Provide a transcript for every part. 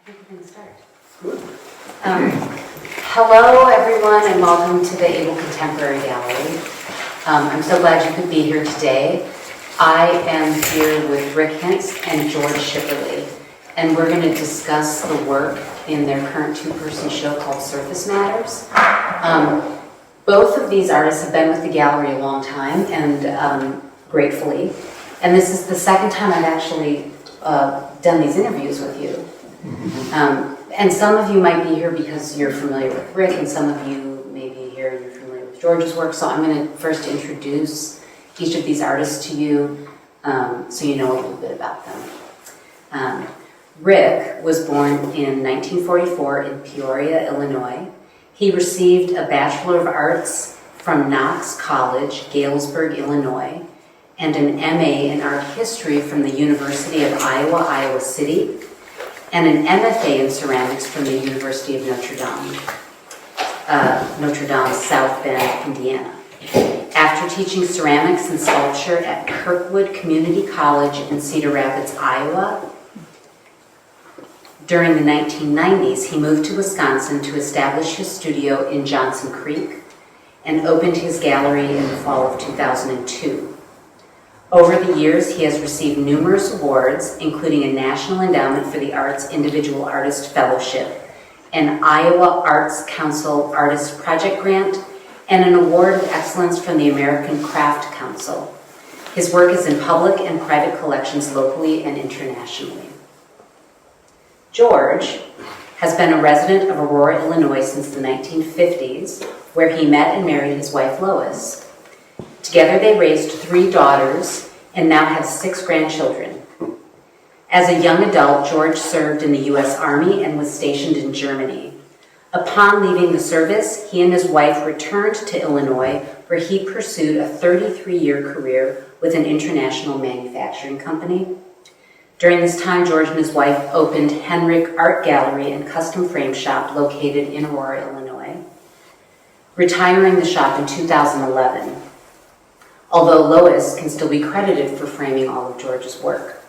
think we can start. Good. Hello, everyone, and welcome to the Abel Contemporary Gallery. I'm so glad you could be here today. I am here with Rick Hintze and George Shipperley, and we're going to discuss the work in their current two-person show called Surface Matters. Both of these artists have been with the gallery a long time, and gratefully. And this is the second time I've actually done these interviews with you. And some of you might be here because you're familiar with Rick, and some of you may be here and you're familiar with George's work. So I'm going to first introduce each of these artists to you so you know a little bit about them. Rick was born in 1944 in Peoria, Illinois. He received a Bachelor of Arts from Knox College, Galesburg, Illinois, and an MA in Art History from the University of Iowa, Iowa City, and an MFA in Ceramics from the University of Notre Dame, South Bend, Indiana. After teaching ceramics and sculpture at Kirkwood Community College in Cedar Rapids, Iowa, during the 1990s, he moved to Wisconsin to establish his studio in Johnson Creek and opened his gallery in the fall of 2002. Over the years, he has received numerous awards, including a National Endowment for the Arts Individual Artist Fellowship, an Iowa Arts Council Artist Project Grant, and an Award of Excellence from the American Craft Council. His work is in public and private collections locally and internationally. George has been a resident of Aurora, Illinois since the 1950s, where he met and married his wife, Lois. Together they raised 3 daughters and now have 6 grandchildren. As a young adult, George served in the U.S. Army and was stationed in Germany. Upon leaving the service, he and his wife returned to Illinois, where he pursued a 33-year career with an international manufacturing company. During this time, George and his wife opened Henrik Art Gallery and Custom Frame Shop located in Aurora, Illinois, retiring the shop in 2011. Although Lois can still be credited for framing all of George's work.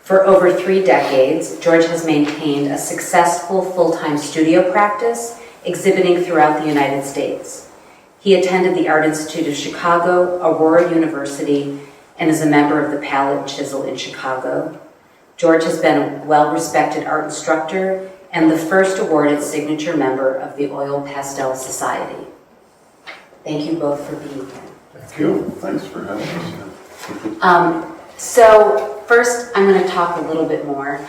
For over 3 decades, George has maintained a successful full-time studio practice, exhibiting throughout the United States. He attended the Art Institute of Chicago, Aurora University, and is a member of the Palette and Chisel in Chicago. George has been a well-respected art instructor and the first awarded signature member of the Oil Pastel Society. Thank you both for being here. Thank you. Thanks for having us. So first, I'm going to talk a little bit more,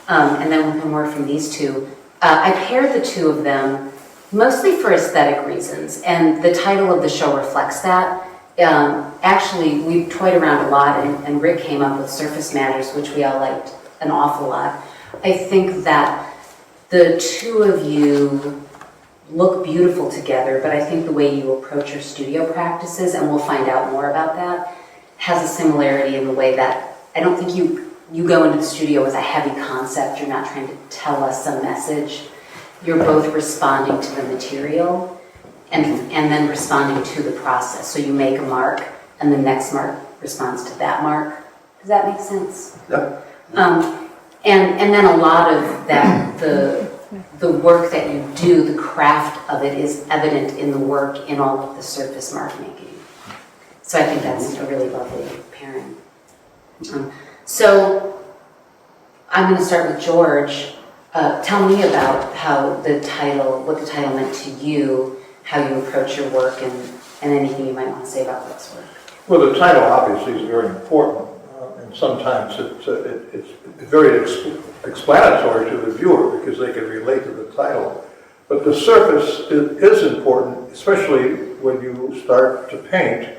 and then we'll hear more from these two. I paired the two of them mostly for aesthetic reasons, and the title of the show reflects that. Actually, we toyed around a lot, and Rick came up with Surface Matters, which we all liked an awful lot. I think that the two of you look beautiful together, but I think the way you approach your studio practices, and we'll find out more about that, has a similarity in the way that I don't think you go into the studio with a heavy concept. You're not trying to tell us some message. You're both responding to the material and then responding to the process. So you make a mark, and the next mark responds to that mark. Does that make sense? Yep. And then a lot of that, the work that you do, the craft of it is evident in the work in all of the surface mark making. So I think that's a really lovely pairing. So I'm going to start with George. Tell me about what the title meant to you, how you approach your work, and anything you might want to say about Rick's work. Well, the title obviously is very important, and sometimes it's very explanatory to the viewer because they can relate to the title. But the surface is important, especially when you start to paint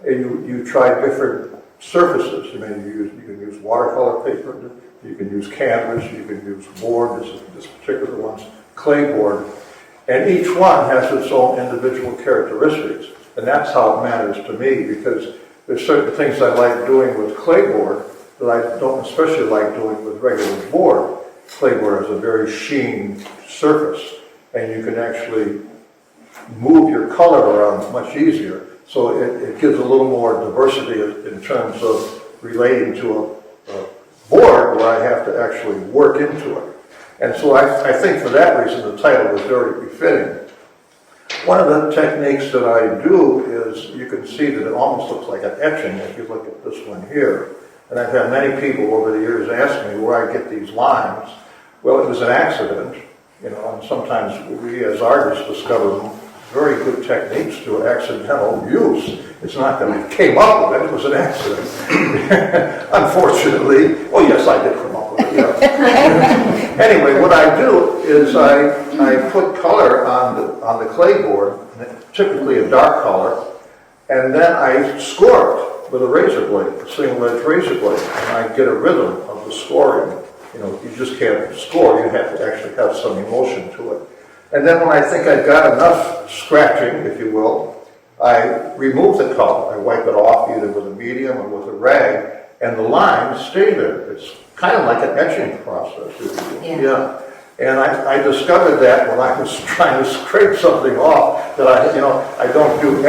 and you try different surfaces. You can use watercolor paper, you can use canvas, you can use board. This particular one's clay board, and each one has its own individual characteristics, and that's how it matters to me because there's certain things I like doing with clay board that I don't especially like doing with regular board. Clay board has a very sheen surface, and you can actually move your color around much easier. So it gives a little more diversity in terms of relating to a board where I have to actually work into it. And so I think for that reason the title was very befitting. One of the techniques that I do is, you can see that it almost looks like an etching if you look at this one here. And I've had many people over the years ask me where I get these lines. Well, it was an accident, you know, and sometimes we as artists discover very good techniques to accidental use. It's not that I came up with it, it was an accident. Unfortunately, oh yes, I did come up with it, yeah. Anyway, what I do is I put color on the clay board, typically a dark color, and then I score it with a razor blade, a single-edged razor blade, and I get a rhythm of the scoring. You know, you just can't score, you have to actually have some emotion to it. And then when I think I've got enough scratching, if you will, I remove the color. I wipe it off either with a medium or with a rag, and the lines stay there. It's kind of like an etching process, if you will. Yeah. And I discovered that when I was trying to scrape something off, that I don't do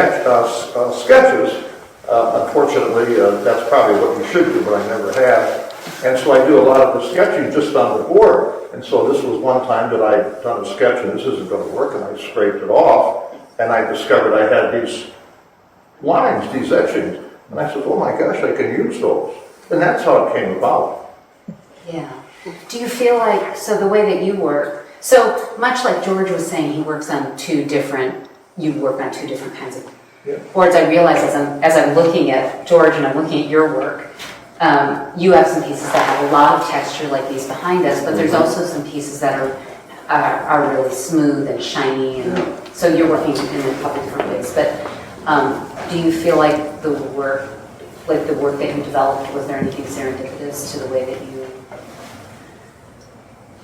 sketches. Unfortunately, that's probably what you should do, but I never have. And so I do a lot of the sketching just on the board. And so this was one time that I'd done a sketch, and this isn't going to work, and I scraped it off, and I discovered I had these lines, these etchings. And I said, oh my gosh, I can use those. And that's how it came about. Yeah. Do you feel like, so the way that you work, so much like George was saying, you work on two different kinds of boards. I realize as I'm looking at George and I'm looking at your work, you have some pieces that have a lot of texture like these behind us, but there's also some pieces that are really smooth and shiny, and so you're working in a couple different ways. But do you feel like the work that you developed, was there anything serendipitous to the way that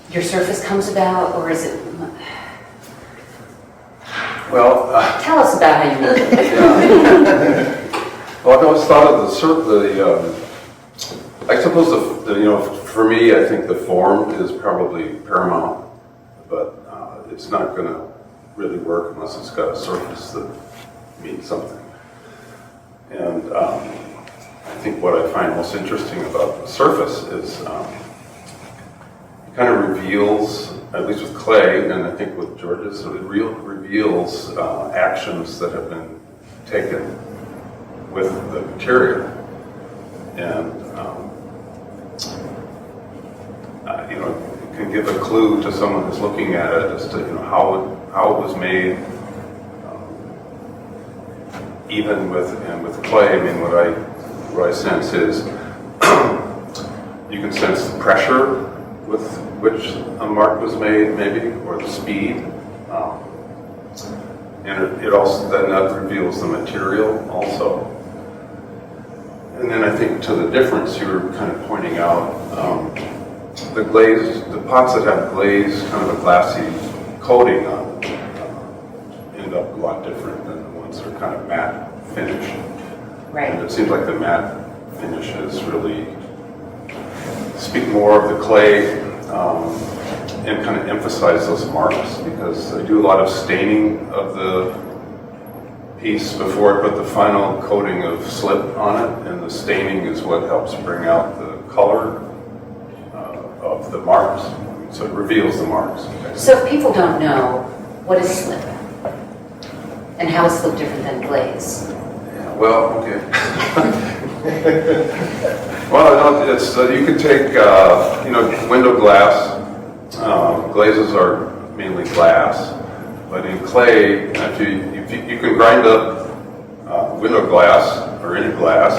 your surface comes about, or is it? Well, tell us about how you make it. Well, I've always thought of I suppose for me, I think the form is probably paramount, but it's not going to really work unless it's got a surface that means something. And I think what I find most interesting about the surface is it kind of reveals, at least with clay, and I think with George's, it reveals actions that have been taken with the material. And it can give a clue to someone who's looking at it as to how it was made. Even with clay, I mean, what I sense is you can sense the pressure with which a mark was made, maybe, or the speed. And it also then that reveals the material also. And then I think to the difference you were kind of pointing out, the glaze, the pots that have glaze, kind of a glassy coating on them, end up a lot different than the ones that are kind of matte finish. Right. And it seems like the matte finishes really speak more of the clay and kind of emphasize those marks, because I do a lot of staining of the piece before I put the final coating of slip on it, and the staining is what helps bring out the color of the marks. So it reveals the marks. So if people don't know, what is slip? And how is slip different than glaze? Yeah, well, okay. Well, it's you can take window glass. Glazes are mainly glass, but in clay, you can grind up window glass or any glass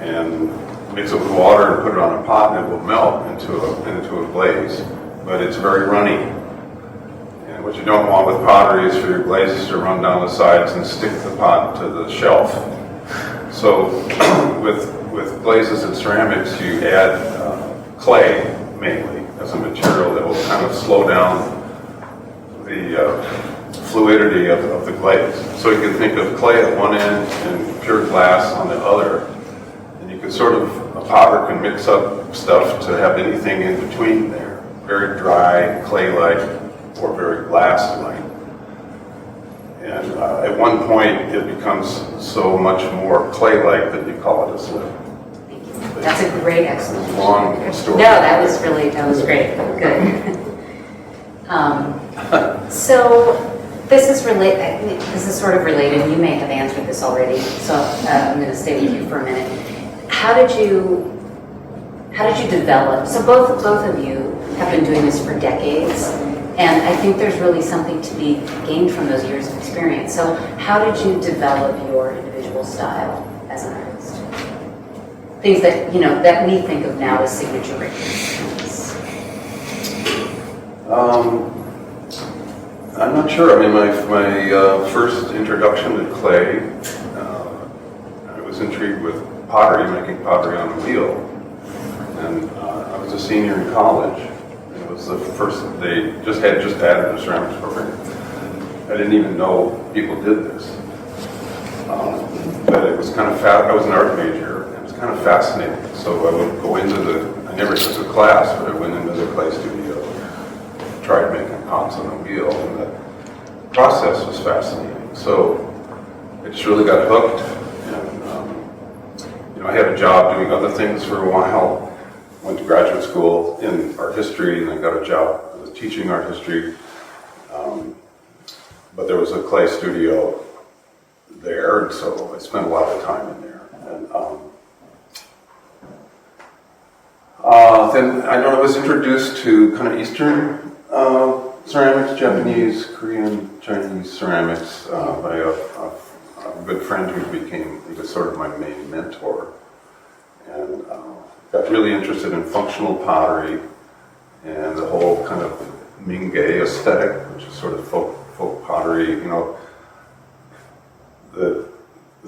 and mix it with water and put it on a pot, and it will melt into a glaze. But it's very runny. And what you don't want with pottery is for your glazes to run down the sides and stick the pot to the shelf. So with glazes and ceramics, you add clay mainly as a material that will kind of slow down the fluidity of the glaze. So you can think of clay at one end and pure glass on the other. And you can a potter can mix up stuff to have anything in between there. Very dry, clay-like, or very glass-like. And at one point, it becomes so much more clay-like that you call it a slip. That's a great explanation. Long story. No, that was great. Good. So this is This is sort of related. You may have answered this already, so I'm going to stay with you for a minute. How did you develop? So both of you have been doing this for decades, and I think there's really something to be gained from those years of experience. So how did you develop your individual style as an artist? Things that that we think of now as signature breaks. I'm not sure. I mean, my first introduction to clay, I was intrigued with pottery, making pottery on a wheel. And I was a senior in college. It was the first, they just added a ceramics program. I didn't even know people did this. But it was kind of I was an art major, and it was kind of fascinating. So I would go into I never took a class, but I went into the clay studio, tried making pots on a wheel, and the process was fascinating. So I just really got hooked. And I had a job doing other things for a while. Went to graduate school in art history, and I got a job. I was teaching art history, but there was a clay studio there, and so I spent a lot of time in there. And then I was introduced to kind of Eastern ceramics, Japanese, Korean, Chinese ceramics by a good friend he was sort of my main mentor, and got really interested in functional pottery and the whole kind of Ming aesthetic, which is sort of folk pottery. The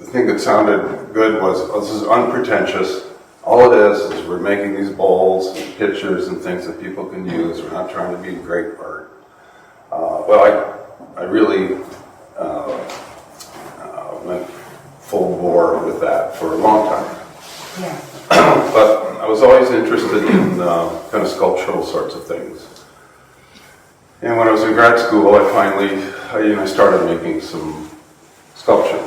thing that sounded good was, this is unpretentious. All it is we're making these bowls and pitchers and things that people can use. We're not trying to be great art. I really went full bore with that for a long time. Yeah. But I was always interested in kind of sculptural sorts of things. And when I was in grad school, I finally, started making some sculpture,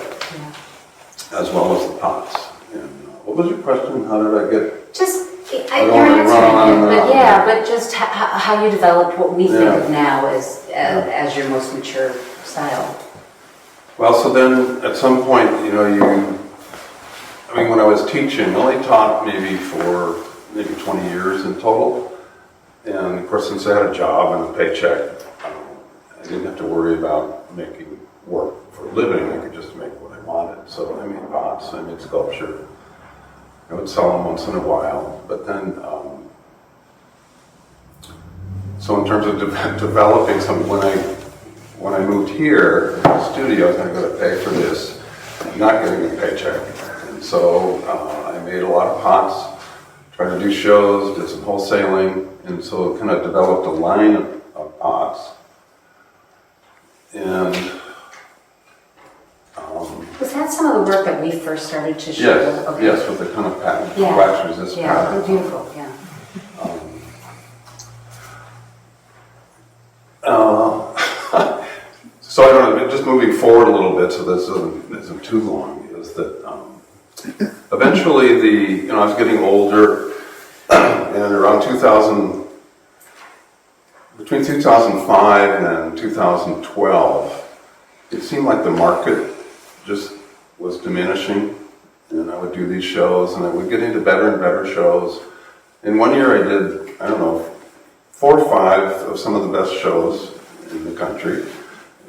as well as the pots. And what was your question? How did I get? Just you're answering it, but yeah, but just how you developed what we think of now as your most mature style. Well, so then at some point, when I was teaching, I only taught for 20 years in total. And of course, since I had a job and a paycheck, I didn't have to worry about making work for a living. I could just make what I wanted. So I made pots, I made sculpture. I would sell them once in a while. But then, so in terms of developing something, when I moved here, the studio, I was going to go to pay for this, not getting a paycheck. And so I made a lot of pots, tried to do shows, did some wholesaling, and so kind of developed a line of pots. And was that some of the work that we first started to show? Yes, okay. yes, with the kind of pattern, wax resist pattern. Yeah, beautiful, yeah. So I don't know, just moving forward a little bit, so this isn't too long, is that eventually I was getting older, and around between 2005 and 2012, it seemed like the market just was diminishing, and I would do these shows, and I would get into better and better shows. And one year I did, 4 or 5 of some of the best shows in the country.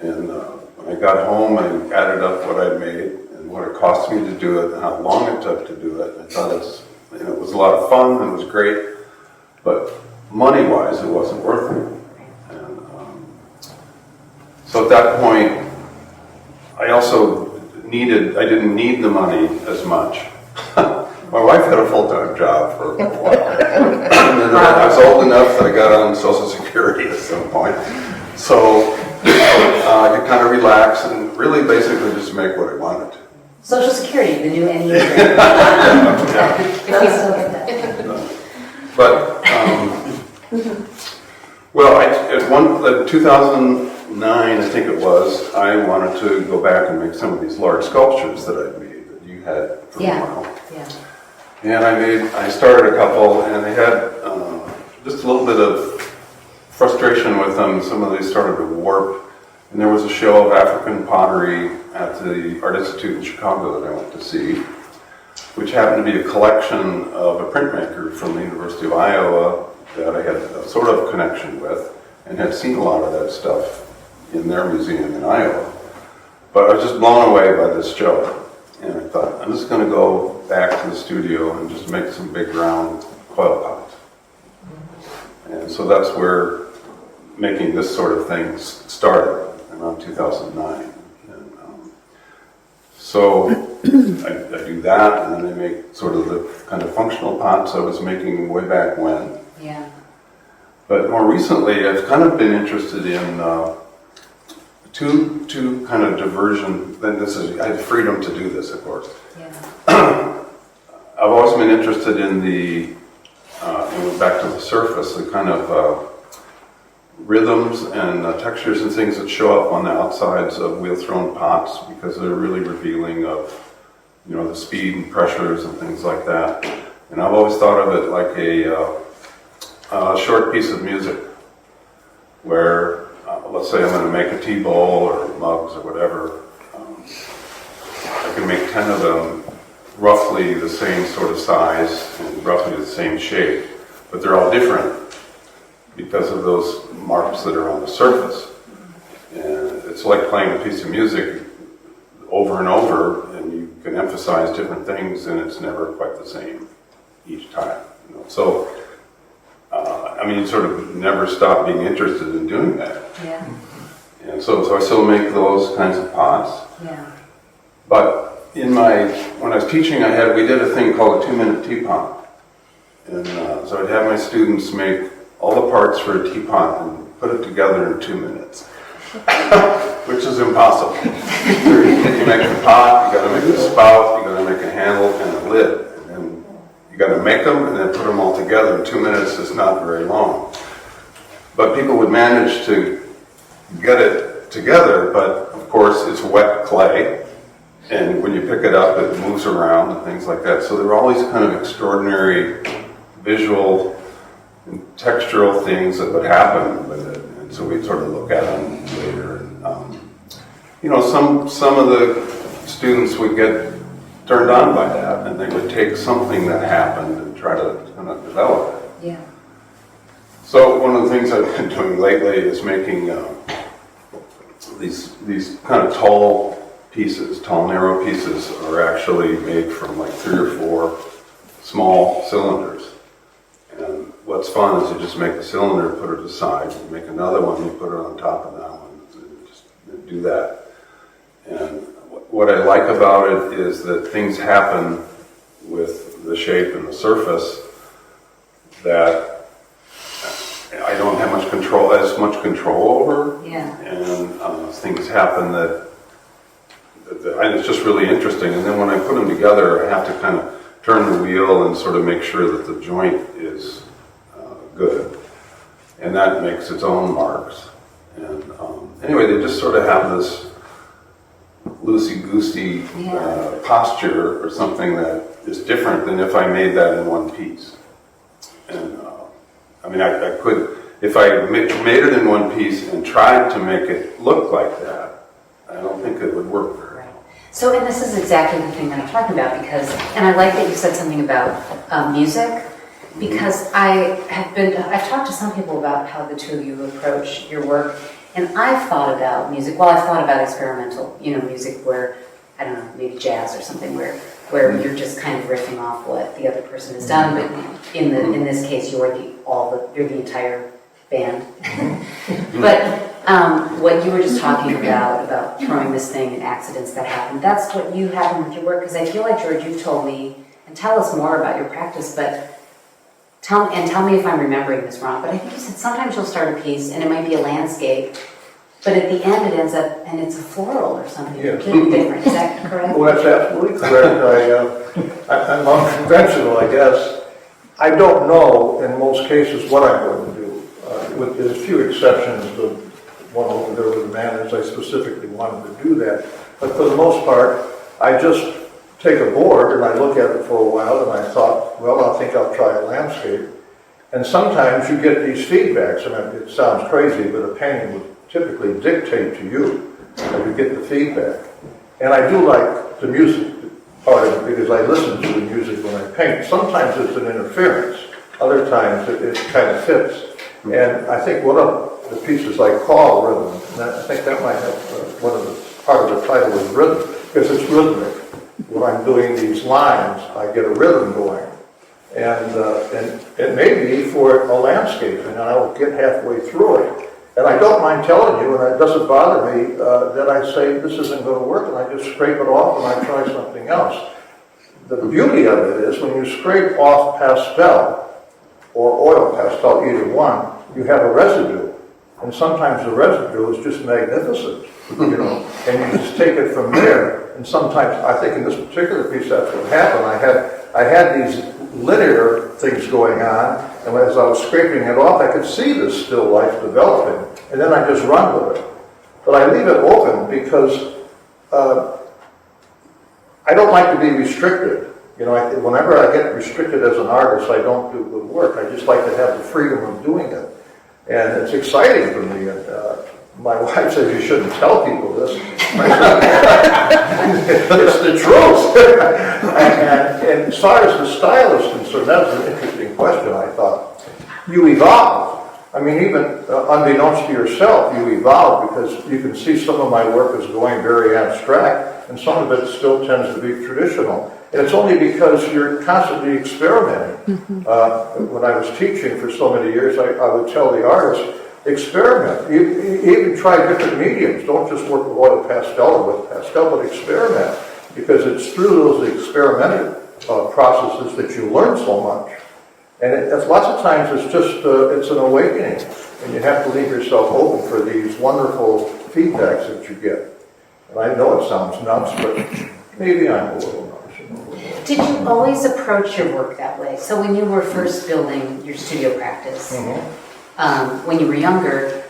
And when I got home, I added up what I'd made and what it cost me to do it and how long it took to do it. I thought it was a lot of fun and it was great, but money-wise, it wasn't worth it. And so at that point, I didn't need the money as much. My wife had a full-time job for a while. And then I was old enough that I got on Social Security at some point. So I could kind of relax and really basically just make what I wanted. Social Security, the new NEA. If we still get that. But, in 2009, I think it was, I wanted to go back and make some of these large sculptures that I'd made, that you had for a while. Yeah. And I started a couple, and they had just a little bit of frustration with them, some of these started to warp. And there was a show of African pottery at the Art Institute in Chicago that I went to see, which happened to be a collection of a printmaker from the University of Iowa that I had a sort of connection with and had seen a lot of that stuff in their museum in Iowa. But I was just blown away by this show. And I thought, I'm just going to go back to the studio and just make some big round coil pots. And so that's where making this sort of thing started around 2009. And, so I do that, and then I make sort of the kind of functional pots I was making way back when. Yeah. But more recently, I've kind of been interested in two kind of diversion. Then I have freedom to do this, of course. Yeah. I've always been interested in the, back to the surface, the kind of rhythms and textures and things that show up on the outsides of wheel-thrown pots, because they're really revealing of, the speed and pressures and things like that. And I've always thought of it like a short piece of music, where, let's say I'm going to make a tea bowl or mugs or whatever. I can make 10 of them roughly the same sort of size and roughly the same shape, but they're all different because of those marks that are on the surface. And it's like playing a piece of music over and over, and you can emphasize different things, and it's never quite the same each time. So, you sort of never stop being interested in doing that. Yeah. And so I still make those kinds of pots. Yeah. But when I was teaching, we did a thing called a 2-minute teapot. And so I'd have my students make all the parts for a teapot and put it together in 2 minutes, which is impossible. You make the pot, you got to make the spout, you got to make a handle and a lid. And you got to make them and then put them all together in 2 minutes. Is not very long. But people would manage to get it together, but of course it's wet clay, and when you pick it up it moves around and things like that. So there are all these kind of extraordinary visual and textural things that would happen with it, and so we sort of look at them later. And, some of the students would get turned on by that, and they would take something that happened and try to kind of develop it. Yeah. So one of the things I've been doing lately is making these kind of tall narrow pieces are actually made from like 3 or 4 small cylinders. And what's fun is you just make a cylinder, put it aside, you make another one, you put it on top of that one, and just do that. And what I like about it is that things happen with the shape and the surface that I don't have as much control over. Yeah. And things happen that it's just really interesting. And then when I put them together, I have to kind of turn the wheel and sort of make sure that the joint is good. And that makes its own marks. And anyway, they just sort of have this loosey-goosey posture or something that is different than if I made that in one piece. And I could, if I made it in one piece and tried to make it look like that, I don't think it would work very well. Right. So, and this is exactly the thing that I'm talking about, and I like that you said something about music, because I've talked to some people about how the two of you approach your work, and I've thought about music, I've thought about experimental, music where, I don't know, maybe jazz or something where you're just kind of riffing off what the other person has done, but in this case, you're the entire band. But what you were just talking about throwing this thing and accidents that happen, that's what you have with your work, because I feel like, George, you've told me, and tell us more about your practice, but tell me if I'm remembering this wrong, but I think you said sometimes you'll start a piece and it might be a landscape, but at the end it ends up and it's a floral or something completely different. Is that correct? Well, that's absolutely correct. I'm unconventional, I guess. I don't know in most cases what I'm going to do. With a few exceptions, the one over there with the manners, I specifically wanted to do that. But for the most part, I just take a board and I look at it for a while and I thought, well, I think I'll try a landscape. And sometimes you get these feedbacks, and it sounds crazy, but a painting would typically dictate to you, and you get the feedback. And I do like the music part of it because I listen to the music when I paint. Sometimes it's an interference, other times it kind of fits. And I think one of the pieces I call rhythm, and I think that might have part of the title is rhythm, because it's rhythmic. When I'm doing these lines, I get a rhythm going. And it may be for a landscape, and I'll get halfway through it. And I don't mind telling you, and it doesn't bother me, that I say this isn't going to work, and I just scrape it off and I try something else. The beauty of it is when you scrape off pastel or oil pastel, either one, you have a residue. And sometimes the residue is just magnificent, you know, and you just take it from there. And sometimes, I think in this particular piece, that's what happened. I had these linear things going on, and as I was scraping it off, I could see this still life developing, and then I just run with it. But I leave it open because I don't like to be restricted. You know, whenever I get restricted as an artist, I don't do good work. I just like to have the freedom of doing it. And it's exciting for me. And my wife says you shouldn't tell people this. It's the truth. and as far as the style is concerned, that was an interesting question, I thought. You evolve. I mean, even unbeknownst to yourself, you evolve because you can see some of my work is going very abstract, and some of it still tends to be traditional. And it's only because you're constantly experimenting. When I was teaching for so many years, I would tell the artists, experiment. You even try different mediums. Don't just work with oil pastel or with pastel, but experiment. Because it's through those experimental processes that you learn so much. And lots of times it's just, it's an awakening. And you have to leave yourself open for these wonderful feedbacks that you get. And I know it sounds nuts, but maybe I'm a little nuts. Did you always approach your work that way? So when you were first building your studio practice, when you were younger,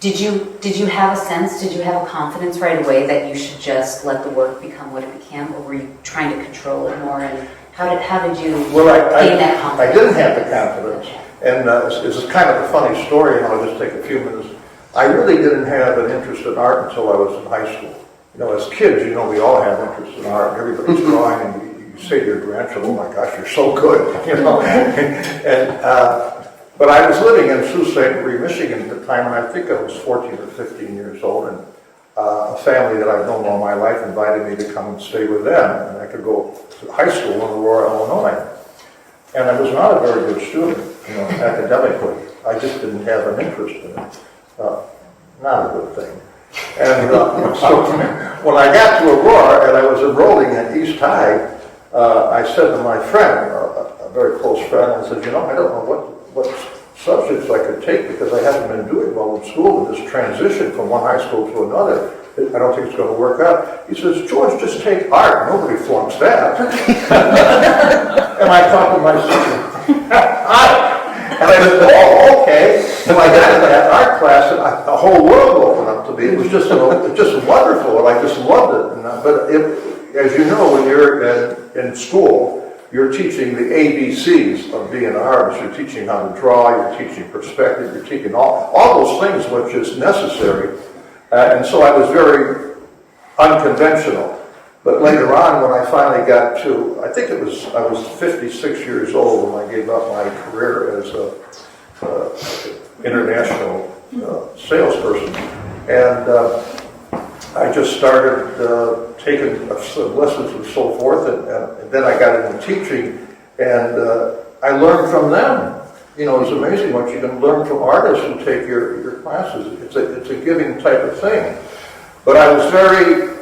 did you have a sense, did you have a confidence right away that you should just let the work become what it became, or were you trying to control it more? And how did you gain that confidence? I didn't have the confidence, and it's kind of a funny story, and I'll just take a few minutes. I really didn't have an interest in art until I was in high school. You know, as kids, you know, we all have interest in art. Everybody's drawing, and you say to your grandchildren, "Oh my gosh, you're so good," you know. But I was living in Sault Ste. Marie, Michigan at the time, and I think I was 14 or 15 years old, and a family that I've known all my life invited me to come and stay with them, and I could go to high school in Aurora, Illinois. And I was not a very good student, you know, academically. I just didn't have an interest in it. Not a good thing. And so when I got to Aurora and I was enrolling at East High, I said to my friend, a very close friend, I said, you know, I don't know what subjects I could take because I haven't been doing well in school, and this transition from one high school to another, I don't think it's going to work out. He says, George, just take art. Nobody flunks that. And I thought to myself, art. And I said, oh, okay. And I got into that art class, and a whole world opened up to me. It was just wonderful, and I just loved it. But as you know, when you're in school, you're teaching the ABCs of being an artist. You're teaching how to draw, you're teaching perspective, you're teaching all those things which is necessary. And so I was very unconventional. But later on, when I finally got to, I was 56 years old when I gave up my career as an international salesperson. And I just started taking some lessons and so forth, and then I got into teaching, and I learned from them. You know, it's amazing what you can learn from artists who take your classes. It's a giving type of thing. But I was very,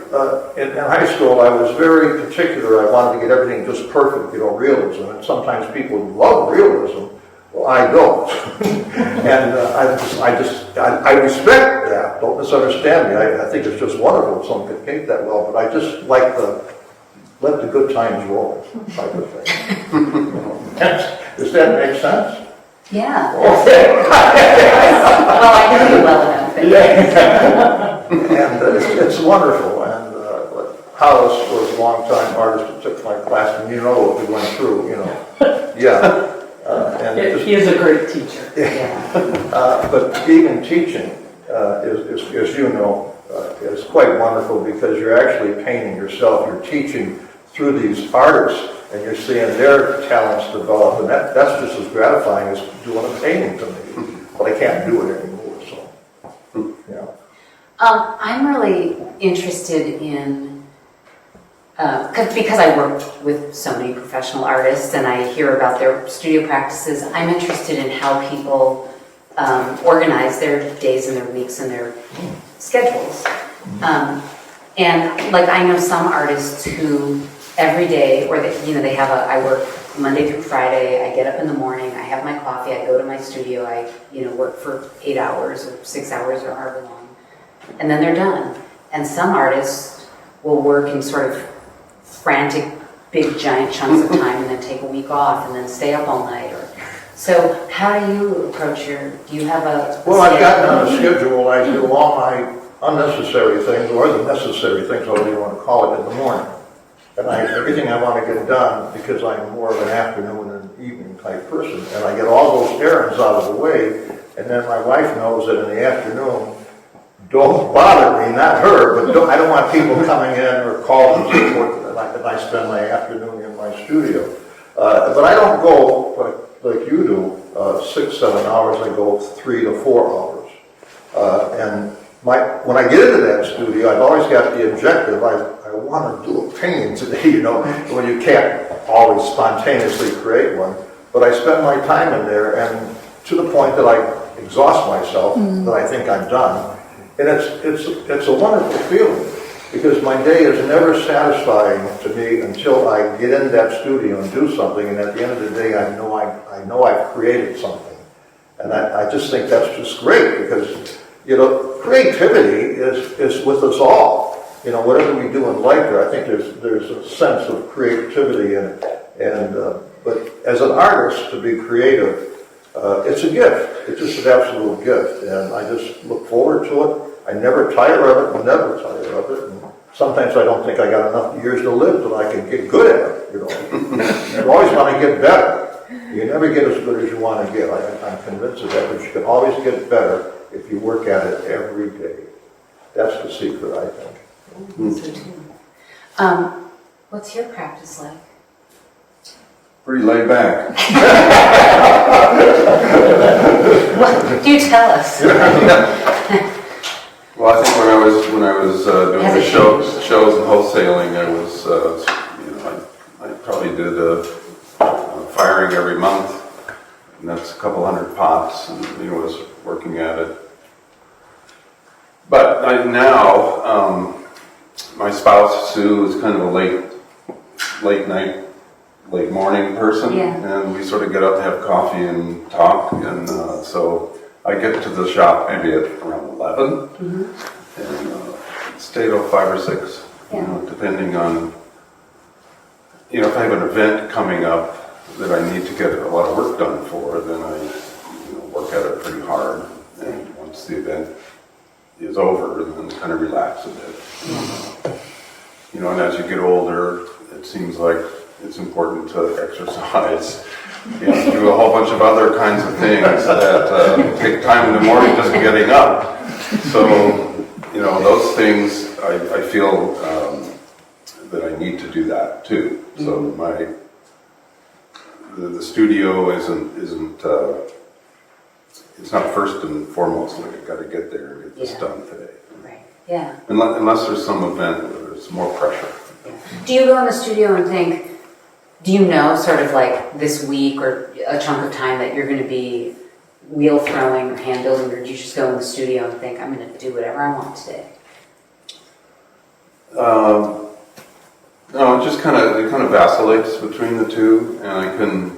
in high school, I was very particular. I wanted to get everything just perfect, you know, realism. And sometimes people love realism. Well, I don't. And I respect that. Don't misunderstand me. I think it's just wonderful if someone can paint that well, but I just like let the good times roll type of thing. You know? Does that make sense? Yeah. Okay. Well, I know you well enough. Yeah. And it's wonderful. And Hollis was a long-time artist that took my class, and you know what we went through, you know. Yeah. And He is a great teacher. Yeah. But even teaching, as you know, is quite wonderful because you're actually painting yourself. You're teaching through these artists, and you're seeing their talents develop, and that's just as gratifying as doing a painting to me. But I can't do it anymore, so, yeah. I'm really interested in, because I work with so many professional artists and I hear about their studio practices, I'm interested in how people organize their days and their weeks and their schedules. And like I know some artists who every day, or they have I work Monday through Friday, I get up in the morning, I have my coffee, I go to my studio, I work for 8 hours or 6 hours or however long, and then they're done. And some artists will work in sort of frantic, big, giant chunks of time and then take a week off and then stay up all night. So how do you approach do you have a Well, I've gotten on a schedule. I do all my unnecessary things, or the necessary things, whatever you want to call it, in the morning. And everything I want to get done, because I'm more of an afternoon and evening type person, and I get all those errands out of the way, and then my wife knows that in the afternoon, don't bother me, not her, but I don't want people coming in or calling and so forth, and I spend my afternoon in my studio. But I don't go, like you do, 6, 7 hours, I go 3 to 4 hours. And when I get into that studio, I've always got the objective, I want to do a painting today, when you can't always spontaneously create one. But I spend my time in there, and to the point that I exhaust myself, that I think I'm done. And it's a wonderful feeling, because my day is never satisfying to me until I get in that studio and do something, and at the end of the day, I know I've created something. And I just think that's just great, because, creativity is with us all. Whatever we do in life, I think there's a sense of creativity in it. But as an artist, to be creative, it's a gift. It's just an absolute gift, and I just look forward to it. I never tire of it, will never tire of it. And sometimes I don't think I got enough years to live till I can get good at it. You always want to get better. You never get as good as you want to get. I'm convinced of that, but you can always get better if you work at it every day. That's the secret, I think. So too. What's your practice like? Pretty laid back. What? Do tell us. Well, I think when I was doing the shows and wholesaling, I probably did a firing every month, and that's a couple hundred pots, and was working at it. But now, my spouse Sue is kind of a late night, late morning person, and we sort of get up to have coffee and talk, and so I get to the shop maybe at around 11, and stay till 5 or 6, depending on, if I have an event coming up that I need to get a lot of work done for, then I work at it pretty hard, and once the event is over, then kind of relax a bit. And as you get older, it seems like it's important to exercise, do a whole bunch of other kinds of things that take time in the morning just getting up. So, those things, I feel that I need to do that too. So the studio isn't it's not first and foremost, like I got to get there and get this done today. Right. Yeah. Unless there's some event where there's more pressure. Yeah. Do you go in the studio and think, do you know sort of like this week or a chunk of time that you're going to be wheel throwing or hand building, or do you just go in the studio and think, I'm going to do whatever I want today? No, it kind of vacillates between the two, and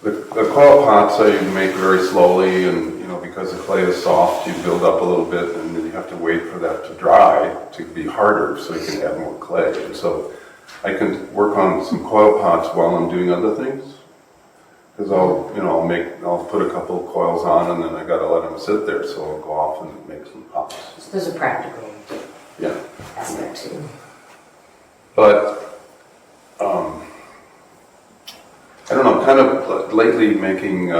the coil pots I make very slowly, and because the clay is soft, you build up a little bit, and then you have to wait for that to dry to be harder, so you can add more clay. And so I can work on some coil pots while I'm doing other things, because I'll put a couple of coils on, and then I got to let them sit there, so I'll go off and make some pots. So there's a practical aspect too. But I don't know, kind of but lately making, we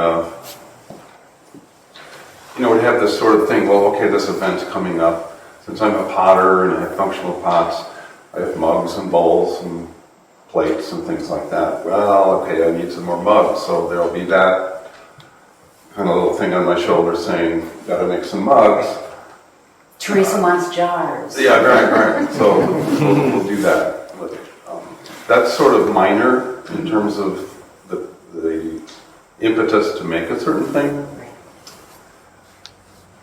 have this sort of thing, well, okay, this event's coming up. Since I'm a potter and I have functional pots, I have mugs and bowls and plates and things like that. Well, okay, I need some more mugs, so there'll be that kind of little thing on my shoulder saying, gotta make some mugs. Teresa wants jars. Yeah, right. So we'll do that. But, that's sort of minor in terms of the impetus to make a certain thing.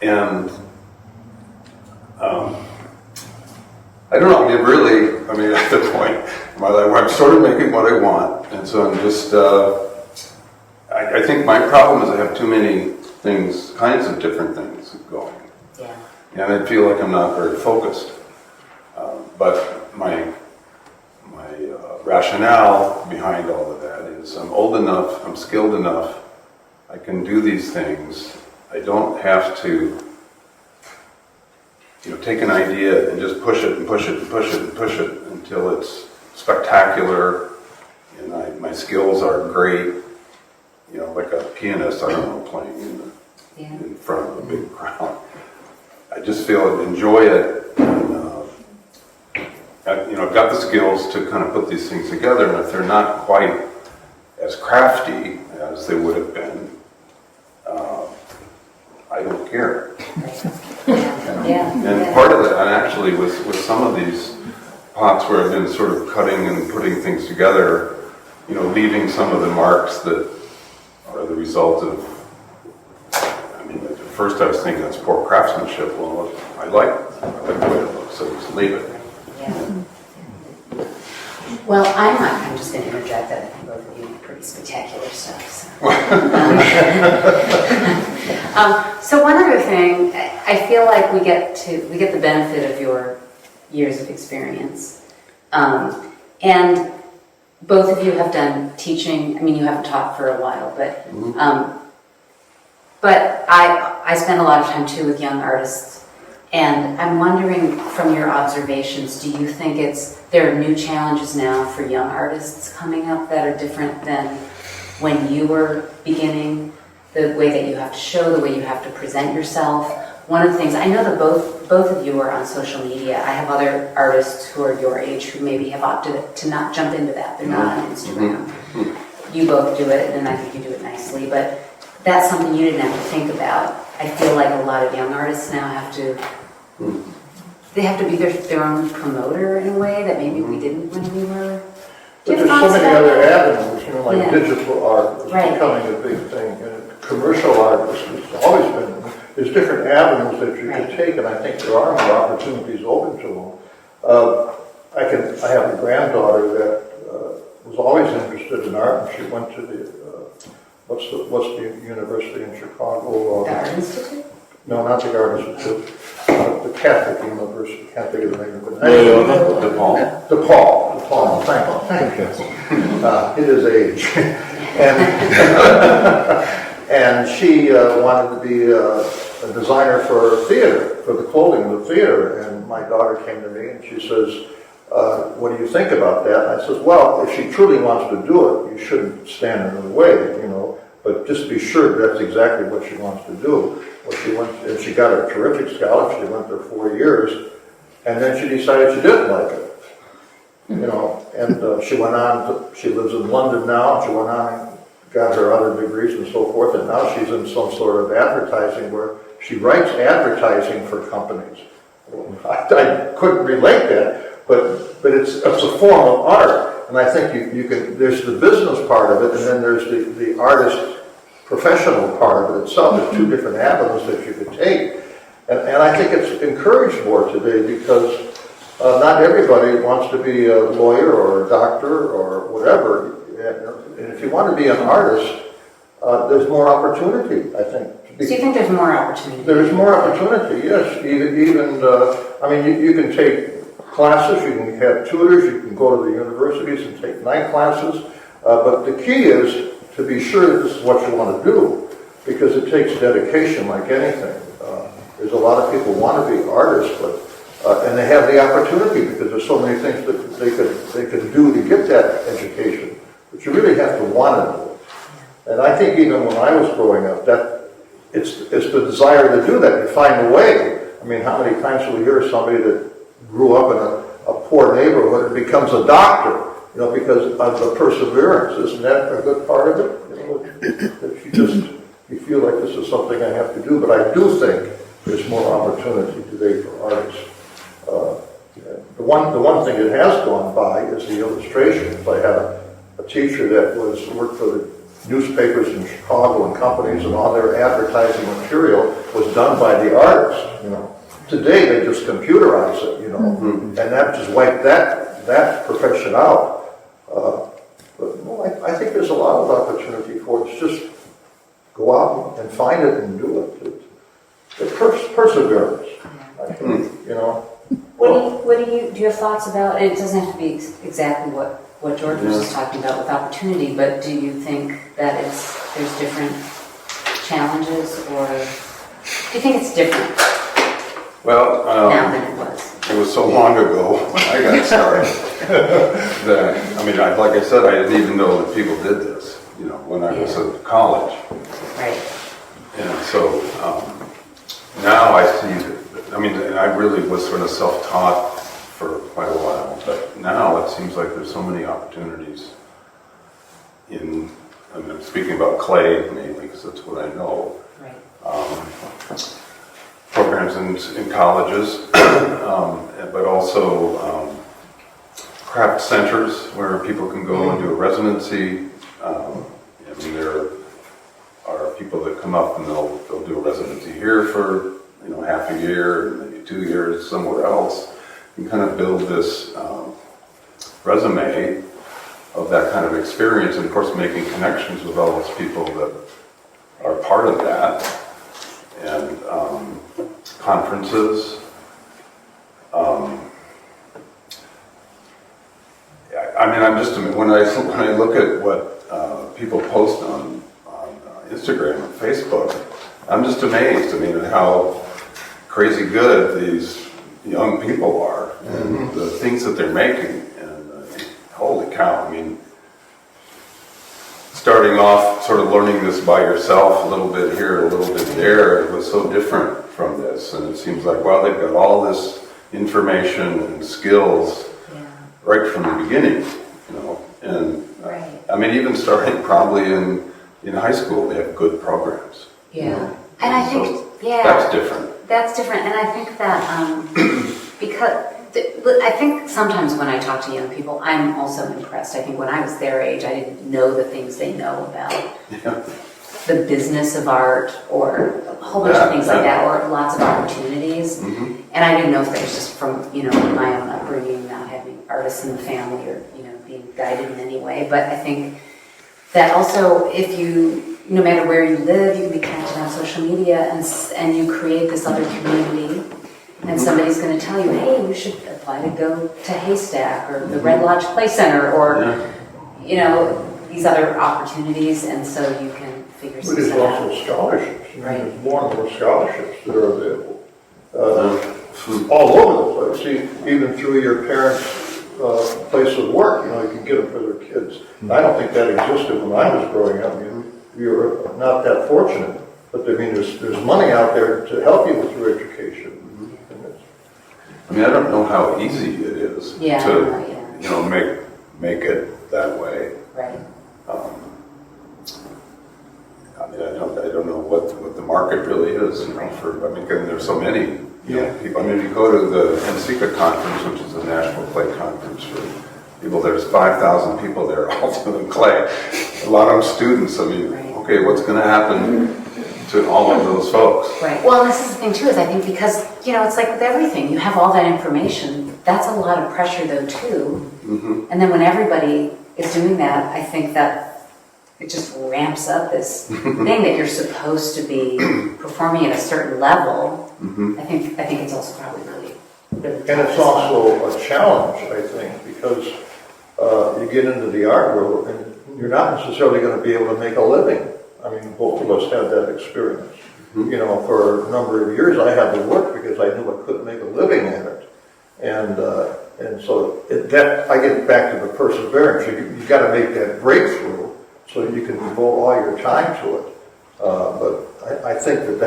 And I don't know, at the point in my life where I'm sort of making what I want. And so I'm just, I think my problem is I have too many things, kinds of different things going. Yeah. And I feel like I'm not very focused. But my rationale behind all of that is I'm old enough, I'm skilled enough, I can do these things. I don't have to, take an idea and just push it and push it and push it and push it until it's spectacular and my skills are great. Like a pianist, I don't know, playing in front of a big crowd. I just enjoy it, and I've got the skills to kind of put these things together, and if they're not quite as crafty as they would have been, I don't care. And part of that, and actually with some of these pots where I've been sort of cutting and putting things together, leaving some of the marks that are the result of, at first I was thinking that's poor craftsmanship. Well, I like the way it looks, so just leave it. Yeah. Well, I'm just going to interject that I think both of you do pretty spectacular stuff. So one other thing, I feel like we get the benefit of your years of experience, and both of you have done teaching. You haven't taught for a while, but I spend a lot of time too with young artists, and I'm wondering from your observations, do you think there are new challenges now for young artists coming up that are different than when you were beginning? The way that you have to show, the way you have to present yourself. One of the things, I know that both of you are on social media. I have other artists who are your age who maybe have opted to not jump into that. They're not on Instagram. You both do it, and I think you do it nicely, but that's something you didn't have to think about. I feel like a lot of young artists now have to be their own promoter in a way that maybe we didn't when we were. But there's so many other avenues, like digital art is becoming a big thing, and commercial art has always been. There's different avenues that you can take, and I think there are more opportunities open to them. I have a granddaughter that was always interested in art, and she went to the what's the university in Chicago? The Art Institute? No, not the Art Institute. The Catholic University. Can't think of the name of it. DePaul. Thank you. It is age. And she wanted to be a designer for theater, for the clothing of the theater. And my daughter came to me and she says, what do you think about that? And I says, well, if she truly wants to do it, you shouldn't stand in the way, but just be sure that's exactly what she wants to do. Well, she got a terrific scholarship. She went there 4 years, and then she decided she didn't like it. And she went on. She lives in London now. She went on and got her other degrees and so forth, and now she's in some sort of advertising where she writes advertising for companies. I couldn't relate that, but it's a form of art, and I think you can. There's the business part of it, and then there's the artist professional part of it itself. There's two different avenues that you could take, and I think it's encouraged more today because not everybody wants to be a lawyer or a doctor or whatever. And if you want to be an artist, there's more opportunity, I think. So you think there's more opportunity? There's more opportunity, yes. You can take classes, you can have tutors, you can go to the universities and take night classes. But the key is to be sure that this is what you want to do, because it takes dedication like anything. There's a lot of people who want to be artists, and they have the opportunity because there's so many things that they could do to get that education. But you really have to want to do it. And I think even when I was growing up, that it's the desire to do that. You find a way. I mean, how many times do we hear somebody that grew up in a poor neighborhood and becomes a doctor, because of the perseverance? Isn't that a good part of it? That you feel like this is something I have to do. But I do think there's more opportunity today for artists. The one thing that has gone by is the illustrations. I had a teacher that worked for the newspapers in Chicago and companies, and all their advertising material was done by the artists. Today they just computerize it, and that just wiped that profession out. But no, I think there's a lot of opportunity for us. Just go out and find it and do it. It's perseverance, I think, What do you have thoughts about? It doesn't have to be exactly what George was just talking about with opportunity, but do you think that there's different challenges, or do you think it's different Well, now than it was? it was so long ago when I got started that, like I said, I didn't even know that people did this, when I was in college. Right. And so now I see that, and I really was sort of self-taught for quite a while, but now it seems like there's so many opportunities I'm speaking about clay mainly because that's what I know. Right. Programs in colleges, but also craft centers where people can go and do a residency. There are people that come up and they'll do a residency here for half a year, maybe 2 years somewhere else, and kind of build this resume of that kind of experience, and of course making connections with all those people that are part of that, and conferences. When I look at what people post on Instagram and Facebook, I'm just amazed. How crazy good these young people are, and the things that they're making, and holy cow! Starting off sort of learning this by yourself, a little bit here, a little bit there, it was so different from this, and it seems like, wow, they've got all this information and skills right from the beginning, and right. Even starting probably in high school, they have good programs. Yeah, and I think, so that's different. That's different, and I think that because I think sometimes when I talk to young people, I'm also impressed. I think when I was their age, I didn't know the things they know about the business of art, or a whole bunch of things like that, or lots of opportunities. And I didn't know if there's just from my own upbringing, not having artists in the family, or being guided in any way. But I think that also, if you, no matter where you live, you can be connected on social media, and you create this other community, and somebody's going to tell you, hey, you should apply to go to Haystack, or the Red Lodge Play Center, or these other opportunities, and so you can figure But there's something out. also scholarships. Right. There's more and more scholarships that are available all over the place. Even through your parents' place of work, you can get them for their kids. I don't think that existed when I was growing up. We were not that fortunate, but there's money out there to help you with your education. I don't know how easy it is to make it that way. Right. I don't know what the market really is, there's so many people. You go to the NCCA conference, which is the National Clay Conference for people. There's 5,000 people there, all doing clay. A lot of them students. Okay, what's going to happen to all of those folks? Right. Well, and this is the thing too, is I think because, it's like with everything, you have all that information. That's a lot of pressure though too. And then when everybody is doing that, I think that it just ramps up this thing that you're supposed to be performing at a certain level. I think it's also probably really And it's also a challenge, I think, because you get into the art world and you're not necessarily going to be able to make a living. Both of us had that experience. For a number of years I had to work because I knew I couldn't make a living at it. And so I get back to the perseverance. You got to make that breakthrough so you can devote all your time to it. But I think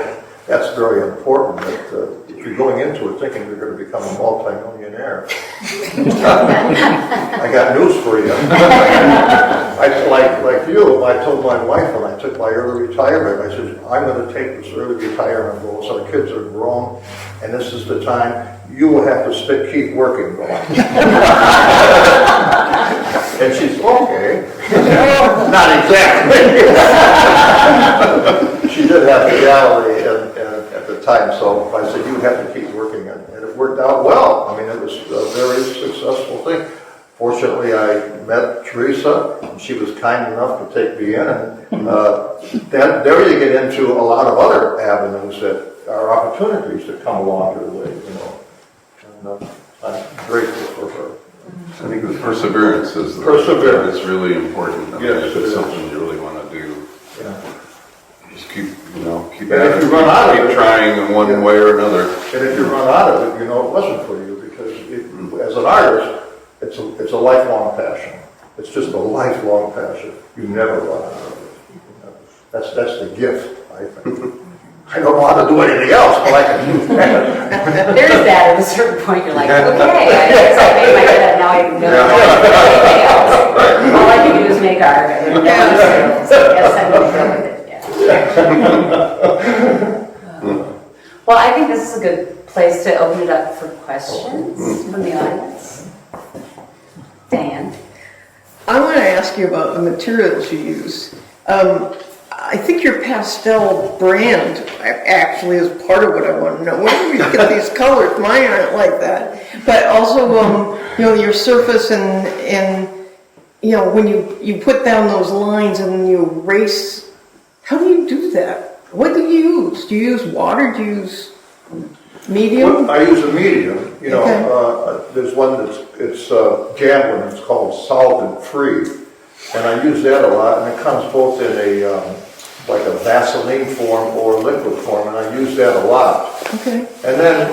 that's very important, that if you're going into it thinking you're going to become a multi-millionaire, I got news for you. Like you, I told my wife when I took my early retirement, I said, I'm going to take this early retirement goal, so our kids are grown, and this is the time you will have to keep working going. And she's, okay. Not exactly. She did have the gallery at the time, so I said, you have to keep working, and it worked out well. I mean, it was a very successful thing. Fortunately, I met Teresa, and she was kind enough to take me in, and there you get into a lot of other avenues that are opportunities that come along your way, you know. And I'm grateful for her. I think the perseverance is Perseverance. It's really important. I mean, Yes, if it it's is. something you really want to do, Yeah. just keep And at if it. you run out of Keep it- trying in one way or another. And if you run out of it, you know it wasn't for you, because as an artist, it's a lifelong passion. It's just a lifelong passion. You never run out of it. That's the gift, I think. I don't know how to do anything else, but I can do that. There is that at a certain point, you're like, okay, I guess I made my head, now I can go do anything else. All I can do is make art, and never sales. I guess I'm going to go with it, yeah. Well, I think this is a good place to open it up for questions from the audience. Dan? I want to ask you about the materials you use. I think your pastel brand actually is part of what I want to know. Where do you get these colors? Mine aren't like that. But also, your surface and when you put down those lines and you erase, how do you do that? What do you use? Do you use water? Do you use medium? Well, I use a medium. Okay. There's one it's jammed and it's called solvent-free. And I use that a lot, and it comes both in like a Vaseline form or liquid form, and I use that a lot. Okay. And then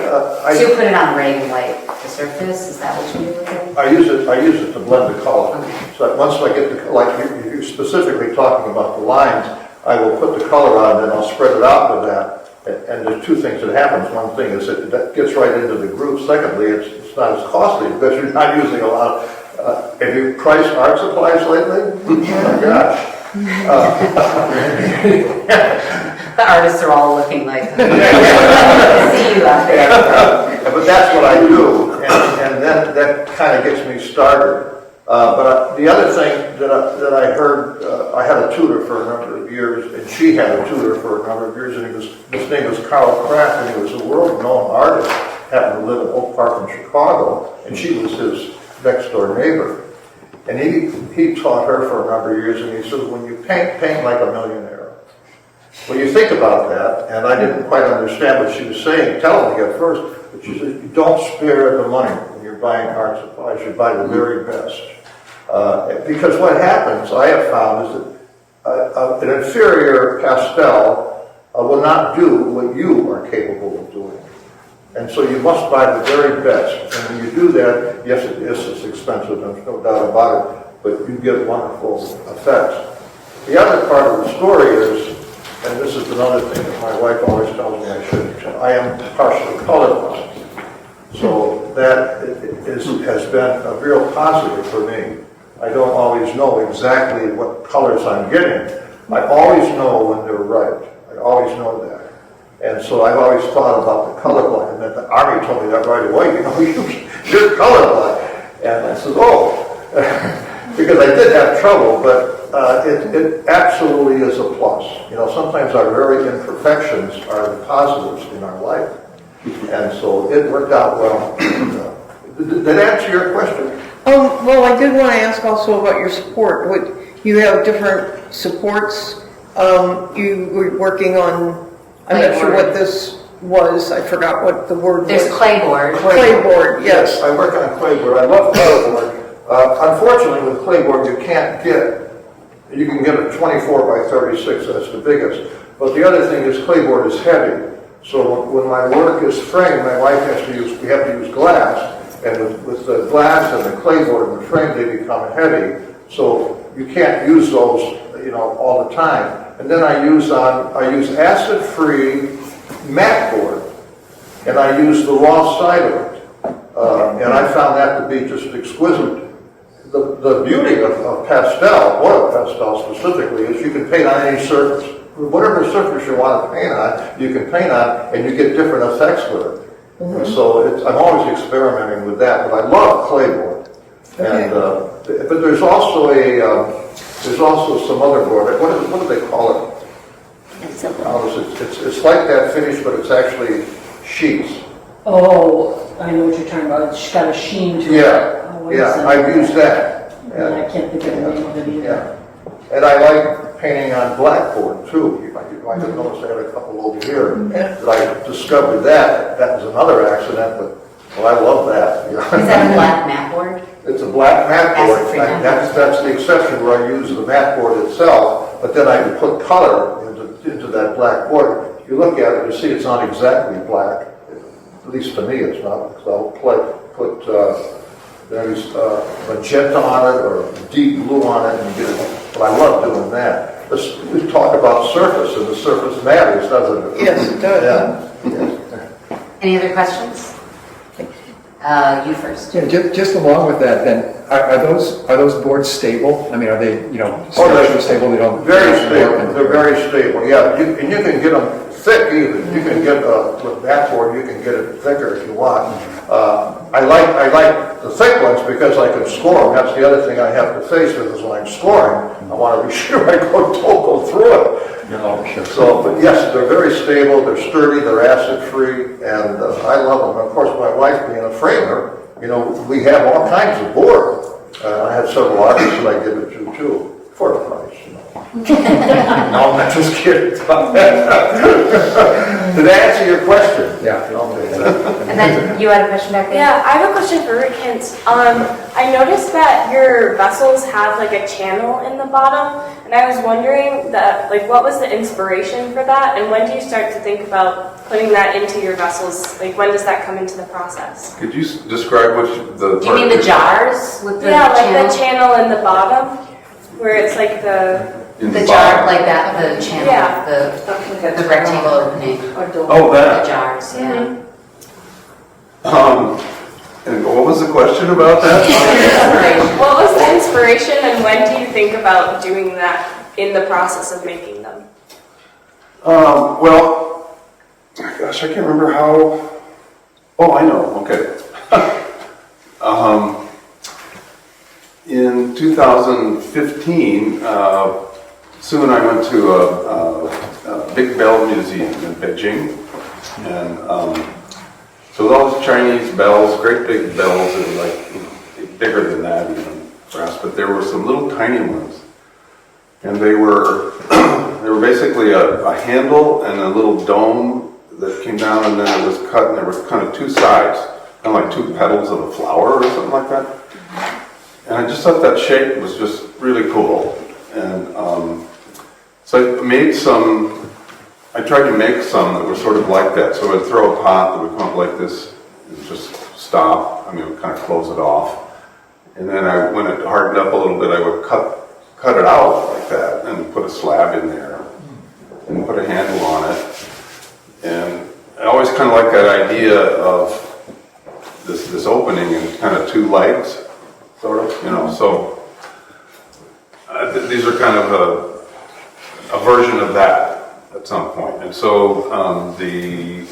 So you put it on red and white, the surface, is that what you do with it? I use it to blend the color. Okay. So that once I get like you're specifically talking about the lines, I will put the color on, and then I'll spread it out with that. And there's two things that happens. One thing is that gets right into the groove. Secondly, it's not as costly because you're not using a lot of. Have you priced art supplies lately? Oh my gosh. The artists are all looking like, see you out there. But that's what I do, and then that kind of gets me started. But the other thing that I heard, I had a tutor for a number of years, and she had a tutor for a number of years, and his name was Carl Kraft, and he was a world-known artist, happened to live in Oak Park in Chicago, and she was his next-door neighbor. And he taught her for a number of years, and he said, when you paint like a millionaire. Well, you think about that, and I didn't quite understand what she was saying, telling me at first, but she said, you don't spare the money when you're buying art supplies, you buy the very best. Because what happens, I have found, is that an inferior pastel will not do what you are capable of doing. And so you must buy the very best. And when you do that, yes, it's expensive, there's no doubt about it, but you get wonderful effects. The other part of the story is, and this is another thing that my wife always tells me I shouldn't, I am partially colorblind. So that has been a real positive for me. I don't always know exactly what colors I'm getting. I always know when they're right. I always know that. And so I've always thought about the colorblind, and the Army told me that right away, you're colorblind. And I said, oh, because I did have trouble, but it absolutely is a plus. Sometimes our very imperfections are the positives in our life. And so it worked out well. Did that answer your question? Well, I did want to ask also about your support. You have different supports. You were working on, I'm not sure what this was. I forgot what the word was. There's clayboard. Clayboard, yes. I work on clayboard. I love clayboard. Unfortunately, with clayboard, you can get a 24 by 36, that's the biggest. But the other thing is clayboard is heavy. So when my work is framed, my wife we have to use glass. And with the glass and the clayboard and the frame, they become heavy. So you can't use those you know, all the time. And then I use acid-free mat board, and I use the raw side of it. And I found that to be just exquisite. The beauty of pastel, oil pastel specifically, is you can paint on any surface. Whatever surface you want to paint on, you can paint on, and you get different effects with it. And so I'm always experimenting with that, but I love clay board. And but there's also some other board. What do they call it? It's like that finish, but it's actually sheets. Oh, I know what you're talking about. It's got a sheen to it. Yeah, Oh, what is that? I've used that. And I can't think of the name of it either. Yeah, and I like painting on blackboard too. You might have noticed I had a couple over here. That I discovered that. That was another accident, but well, I love that. You know? Is that a black mat board? It's a black mat board. Acid-free mat board. That's the exception where I use the mat board itself, but then I can put color into that black board. You look at it, you see it's not exactly black. At least to me, it's not. Because I'll put there's magenta on it or deep blue on it, and you get it. But I love doing that. We talk about surface, and the surface matters, doesn't it? Yes, it does. Yeah. Any other questions? You first. Yeah, just along with that, then, are those boards stable? I mean, are they, structurally stable? They don't Very stable. They're very stable. Yeah, and you can get them thick even. You can get with that board. You can get it thicker if you want. I like the thick ones because I can score them. That's the other thing I have to face with is when I'm scoring. I want to be sure I don't go through it. Sure. So, but yes, they're very stable, they're sturdy, they're acid-free, and I love them. Of course, my wife being a framer, we have all kinds of board. I have several artists that I give it to, too, for a price, No, I'm not just kidding. Did that answer your question? Yeah. And then you had a question back there? Yeah, I have a question for Rick Hintze. I noticed that your vessels have like a channel in the bottom, and I was wondering what was the inspiration for that, and when do you start to think about putting that into your vessels? Like, when does that come into the process? Could you describe Do you mean the jars with the channel? Like the channel in the bottom, where it's like the jar like that, the channel, Yeah. the rectangle opening. Oh, that. The jars, yeah. And what was the question about that? What was the inspiration, and when do you think about doing that in the process of making them? Well, gosh, I can't remember how. Oh, I know. Okay. In 2015, Sue and I went to a big bell museum in Beijing, and so with all these Chinese bells, great big bells that were like bigger than that even for us, but there were some little tiny ones, and they were basically a handle and a little dome that came down, and then it was cut, and there was kind of two sides, kind of like two petals of a flower or something like that. And I just thought that shape was just really cool, and so I tried to make some that were sort of like that. So I'd throw a pot that would come up like this and just stop. I mean, it would kind of close it off. And then when it hardened up a little bit, I would cut it out like that and put a slab in there and put a handle on it. And I always kind of like that idea of this opening and kind of two legs, sort of, so these are kind of a version of that at some point. And so the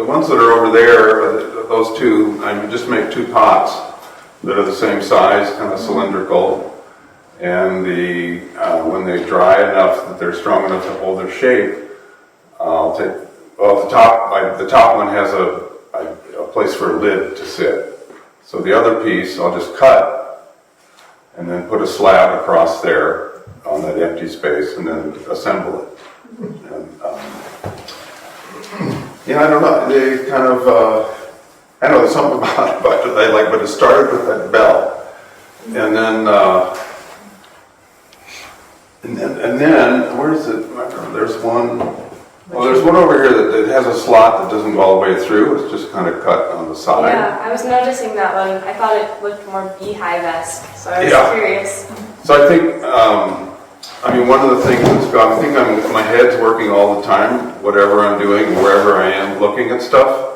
ones that are over there, those two, I just make two pots that are the same size, kind of cylindrical, and when they dry enough that they're strong enough to hold their shape, I'll take, the top one has a place for a lid to sit. So the other piece I'll just cut and then put a slab across there on that empty space and then assemble it. And, I don't know, they kind of, I know there's something about it that I like, but it started with that bell. And then, where is it? There's one, Well, there's one over here that has a slot that doesn't go all the way through. It's just kind of cut on the side. Yeah, I was noticing that one. I thought it looked more beehive-esque, so I was Yeah. curious. So I think, one of the things that's got, I think my head's working all the time, whatever I'm doing, wherever I am looking at stuff.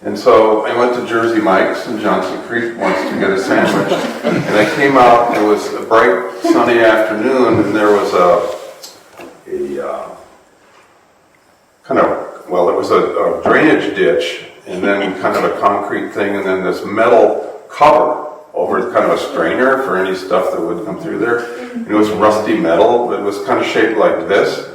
And so I went to Jersey Mike's in Johnson Creek once to get a sandwich. And I came out, it was a bright sunny afternoon, and there was a drainage ditch, and then kind of a concrete thing, and then this metal cover over kind of a strainer for any stuff that would come through there. And it was rusty metal. It was kind of shaped like this,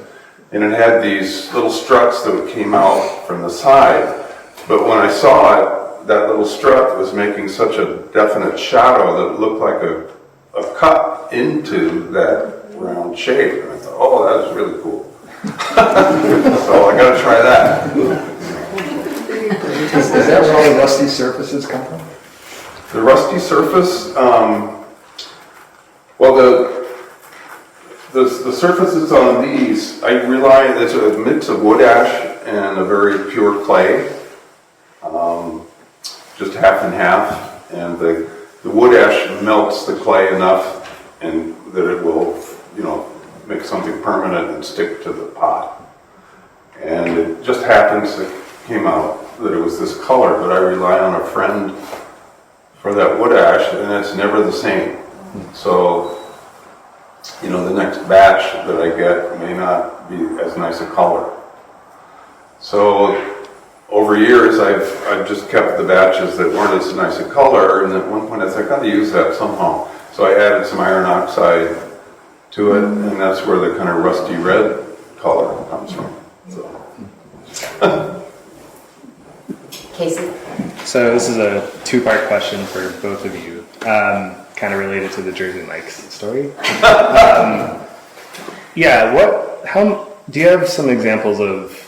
and it had these little struts that came out from the side. But when I saw it, that little strut was making such a definite shadow that it looked like a cut into that round shape. And I thought, oh, that is really cool. So I got to try that. Is that where all the rusty surfaces come from? The rusty surface, the surfaces on these, I rely, it's a mix of wood ash and a very pure clay, just half and half, and the wood ash melts the clay enough and that it will, make something permanent and stick to the pot. And it just happens that it came out that it was this color, but I rely on a friend for that wood ash, and it's never the same. So, the next batch that I get may not be as nice a color. So, over years, I've just kept the batches that weren't as nice a color, and at one point I thought, I got to use that somehow. So I added some iron oxide to it, and that's where the kind of rusty red color comes from. So. Casey? So this is a two-part question for both of you, kind of related to the Jersey Mike's story. How do you have some examples of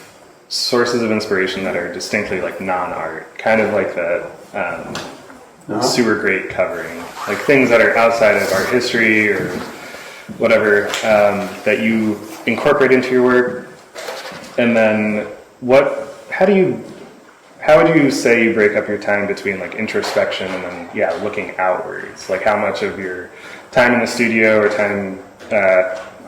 sources of inspiration that are distinctly like non-art, kind of like the sewer grate covering, like things that are outside of art history or whatever that you incorporate into your work? And then how would you say you break up your time between like introspection and then looking outwards? Like how much of your time in the studio or time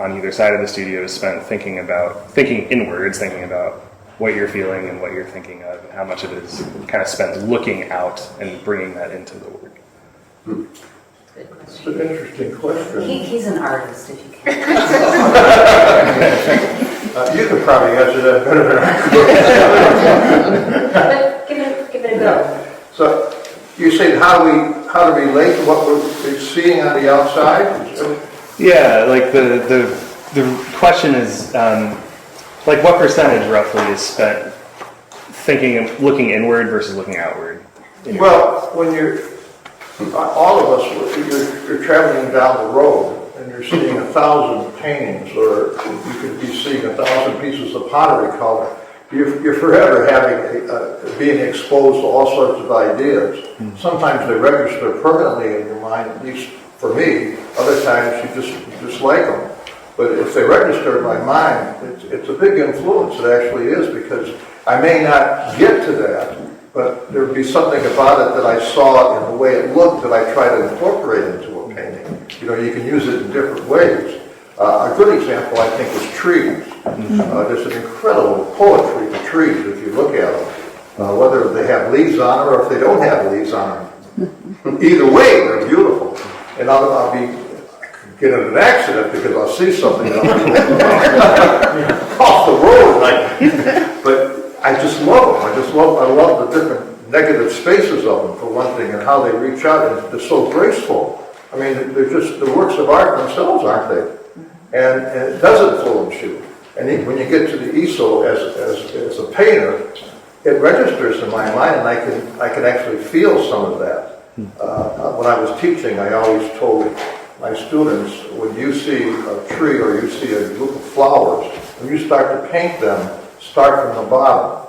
on either side of the studio is spent thinking inwards, thinking about what you're feeling and what you're thinking of, and how much of it is kind of spent looking out and bringing that into the work? Good It's question. an interesting question. He's an artist, if you can. You could probably answer that better than I could. But give it a go. So, you said how to relate to what we're seeing on the outside? Yeah, like the question is, like what percentage roughly is spent looking inward versus looking outward? Well, when all of us, you're traveling down the road and you're seeing 1,000 paintings, or you could be seeing 1,000 pieces of pottery color. You're forever being exposed to all sorts of ideas. Sometimes they register permanently in your mind, at least for me. Other times you just like them. But if they register in my mind, it's a big influence. It actually is, because I may not get to that, but there would be something about it that I saw in the way it looked that I try to incorporate into a painting. You can use it in different ways. A good example, I think, is trees. There's an incredible poetry to trees if you look at them, whether they have leaves on them or if they don't have leaves on them. Either way, they're beautiful. And I'll get in an accident because I'll see something off the road, but I just love them. I love the different negative spaces of them, for one thing, and how they reach out, and they're so graceful. I mean, they're just the works of art themselves, aren't they? And it does influence you. And when you get to the easel as a painter, it registers in my mind, and I can actually feel some of that. When I was teaching, I always told my students, when you see a tree or you see a group of flowers, when you start to paint them, start from the bottom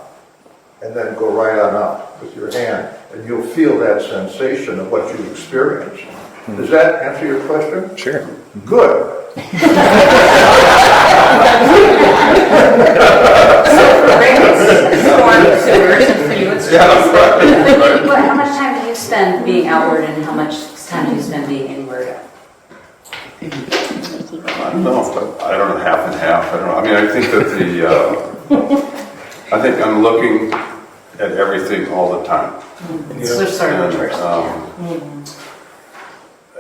and then go right on up with your hand, and you'll feel that sensation of what you experience. Does that answer your question? Sure. Good. Yeah, right. How much time do you spend being outward and how much time do you spend being inward? I don't know, but I don't know, half and half. I don't know. I mean, I think that I think I'm looking at everything all the time. It's just sort of reversed.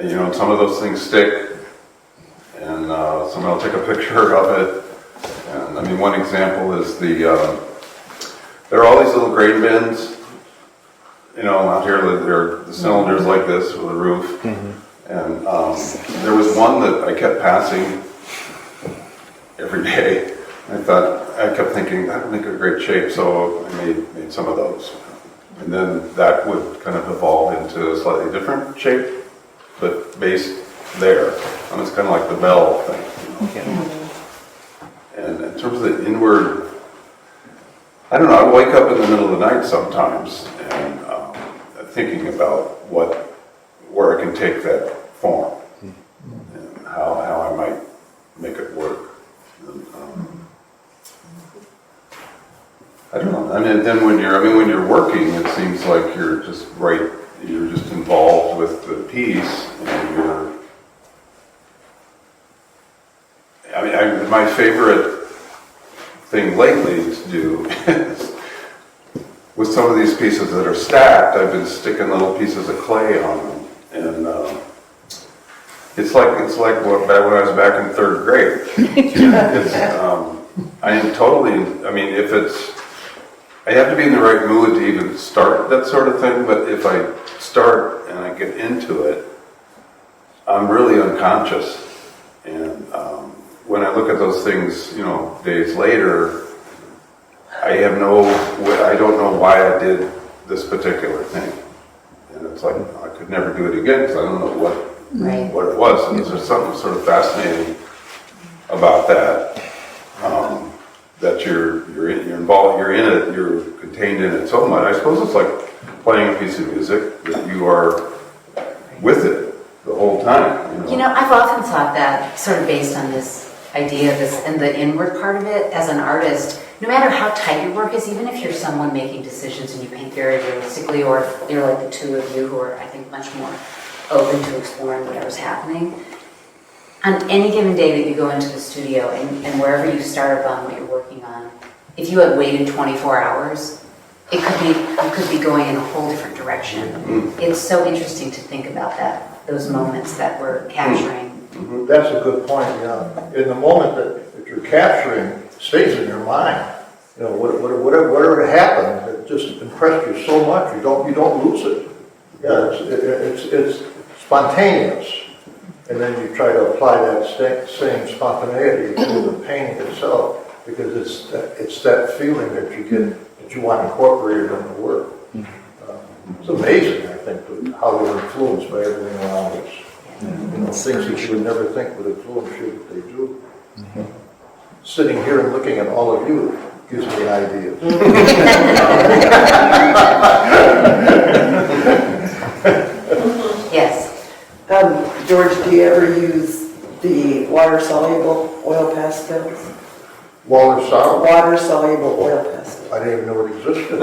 You know, some of those things stick, and someone will take a picture of it. And I mean, one example is there are all these little grain bins. You know, out here they're the cylinders like this with a roof. And there was one that I kept passing every day. I kept thinking, that would make a great shape, so I made some of those. And then that would kind of evolve into a slightly different shape, but based there. And it's kind of like the bell thing. You know? And in terms of the inward, I don't know, I wake up in the middle of the night sometimes and thinking about where I can take that form and how I might make it work. I don't know. I mean, then when you're working, it seems like you're just involved with the piece, and my favorite thing lately to do is with some of these pieces that are stacked, I've been sticking little pieces of clay on them, and it's like when I was back in third grade. I am totally. I mean, I have to be in the right mood to even start that sort of thing. But if I start and I get into it, I'm really unconscious. And when I look at those things, you know, days later, I don't know why I did this particular thing. And it's like, I could never do it again because I don't know what it was. And there's something sort of fascinating about that. That you're involved, you're in it, you're contained in it so much. I suppose it's like playing a piece of music that you are with it the whole time. You know, I've often thought that, sort of based on this idea of this and the inward part of it, as an artist, no matter how tight your work is, even if you're someone making decisions and you paint very realistically, or if you're like the two of you who are, I think, much more open to exploring whatever's happening, on any given day that you go into the studio and wherever you start upon what you're working on, if you had waited 24 hours, you could be going in a whole different direction. It's so interesting to think about those moments that we're capturing. That's a good point, yeah. In the moment that you're capturing stays in your mind. You know, whatever happened, it just impressed you so much, you don't lose it. Yeah, it's spontaneous. And then you try to apply that same spontaneity to the painting itself, because it's that feeling that you get, that you want incorporated in the work. It's amazing, I think, how we're influenced by everything around us. You know, things that you would never think would influence you, but they do. Sitting here and looking at all of you gives me ideas. Yes. George, do you ever use the water-soluble oil pastels? Water-soluble? Water-soluble oil pastels. I didn't even know it existed.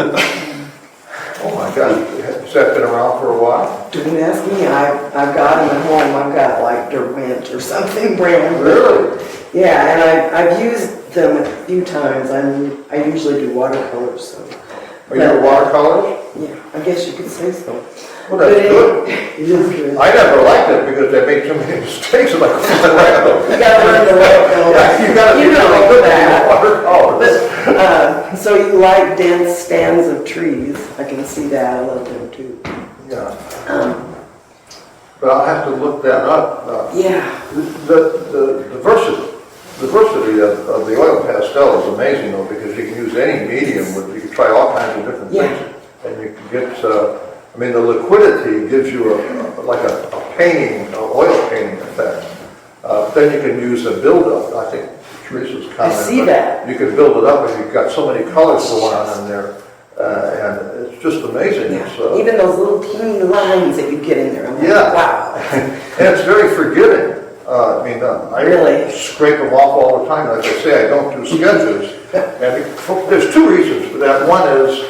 Oh my God, has that been around for a while? Don't ask me, I've got them at home. I've got like Derwent or something brand. Really? Yeah, and I've used them a few times. I usually do watercolors, so. Are you watercolors? Yeah, I guess you could say so. Well, that's good. It is good. I never liked it because they make so many mistakes. I'm like, what's the right though? You gotta learn the right colors. Yeah, you gotta be really good at watercolors. But, so you like dense stands of trees. I can see that. I love them too. Yeah. But I'll have to look that up. Yeah. The diversity of the oil pastel is amazing though, because you can use any medium. You can try all kinds of different things. And you can get, the liquidity gives you like a painting, an oil painting effect. Then you can use a build-up. I think Teresa's comment. I see that. You can build it up and you've got so many colors going on in there. And it's just amazing. Yeah. It's, even those little teeny lines that you get in there. I'm like, wow. And it's very forgiving. I really scrape them off all the time. Like I say, I don't do sketches. And there's two reasons for that. One is,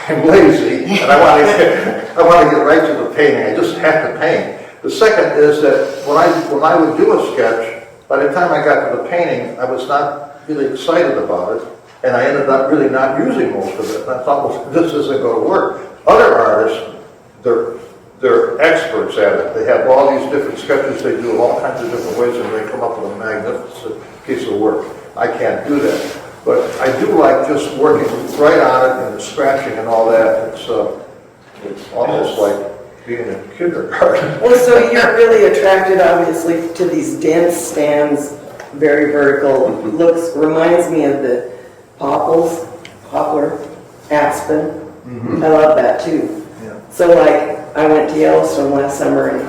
I'm lazy, and I want to get right to the painting. I just have to paint. The second is that when I would do a sketch, by the time I got to the painting, I was not really excited about it, and I ended up really not using most of it. And I thought, well, this isn't going to work. Other artists, they're experts at it. They have all these different sketches. They do all kinds of different ways, and they come up with a magnificent piece of work. I can't do that. But I do like just working right on it and the scratching and all that. It's almost like being in kindergarten. Well, so you're really attracted, obviously, to these dense stands, very vertical. Looks, reminds me of the poplar, aspen. I love that too. Yeah. So like, I went to Yellowstone last summer and